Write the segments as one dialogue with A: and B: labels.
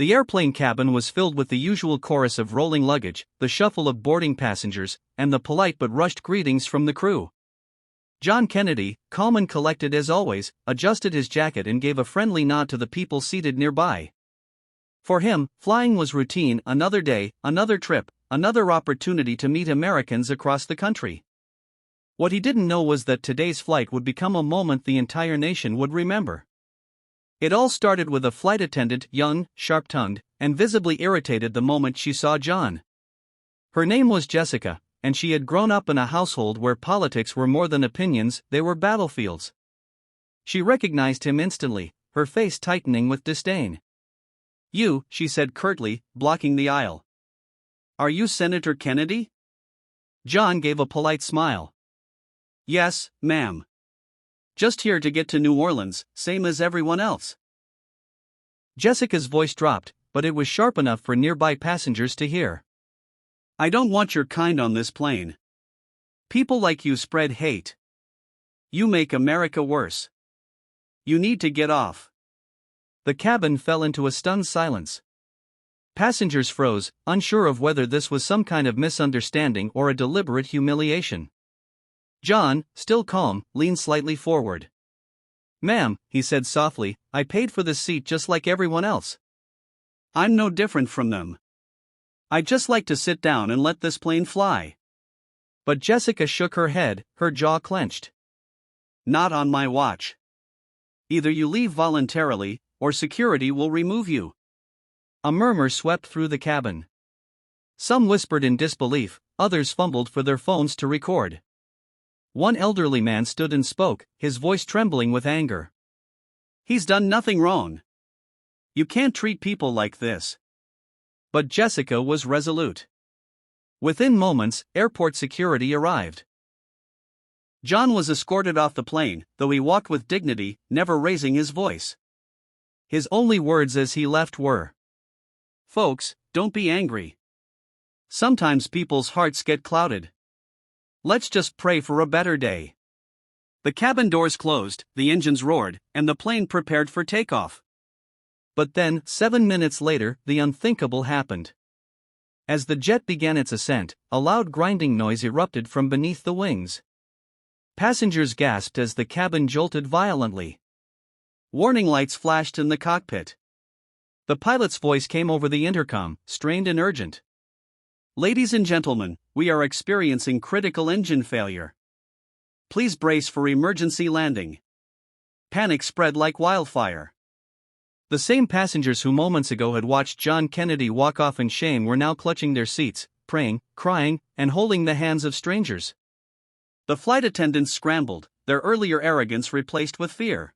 A: The airplane cabin was filled with the usual chorus of rolling luggage, the shuffle of boarding passengers, and the polite but rushed greetings from the crew. John Kennedy, calm and collected as always, adjusted his jacket and gave a friendly nod to the people seated nearby. For him, flying was routine, another day, another trip, another opportunity to meet Americans across the country. What he didn't know was that today's flight would become a moment the entire nation would remember. It all started with a flight attendant, young, sharp-tongued, and visibly irritated the moment she saw John. Her name was Jessica, and she had grown up in a household where politics were more than opinions, they were battlefields. She recognized him instantly, her face tightening with disdain. "You," she said curtly, blocking the aisle. "Are you Senator Kennedy?" John gave a polite smile. "Yes, ma'am. Just here to get to New Orleans, same as everyone else." Jessica's voice dropped, but it was sharp enough for nearby passengers to hear. "I don't want your kind on this plane. People like you spread hate. You make America worse. You need to get off." The cabin fell into a stunned silence. Passengers froze, unsure of whether this was some kind of misunderstanding or a deliberate humiliation. John, still calm, leaned slightly forward. "Ma'am," he said softly, "I paid for this seat just like everyone else. I'm no different from them. I'd just like to sit down and let this plane fly." But Jessica shook her head, her jaw clenched. "Not on my watch. Either you leave voluntarily, or security will remove you." A murmur swept through the cabin. Some whispered in disbelief, others fumbled for their phones to record. One elderly man stood and spoke, his voice trembling with anger. "He's done nothing wrong. You can't treat people like this." But Jessica was resolute. Within moments, airport security arrived. John was escorted off the plane, though he walked with dignity, never raising his voice. His only words as he left were, "Folks, don't be angry. Sometimes people's hearts get clouded. Let's just pray for a better day." The cabin doors closed, the engines roared, and the plane prepared for takeoff. But then, 7 minutes later, the unthinkable happened. As the jet began its ascent, a loud grinding noise erupted from beneath the wings. Passengers gasped as the cabin jolted violently. Warning lights flashed in the cockpit. The pilot's voice came over the intercom, strained and urgent. "Ladies and gentlemen, we are experiencing critical engine failure. Please brace for emergency landing." Panic spread like wildfire. The same passengers who moments ago had watched John Kennedy walk off in shame were now clutching their seats, praying, crying, and holding the hands of strangers. The flight attendants scrambled, their earlier arrogance replaced with fear.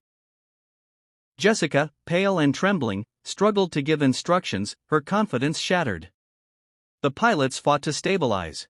A: Jessica, pale and trembling, struggled to give instructions, her confidence shattered. The pilots fought to stabilize.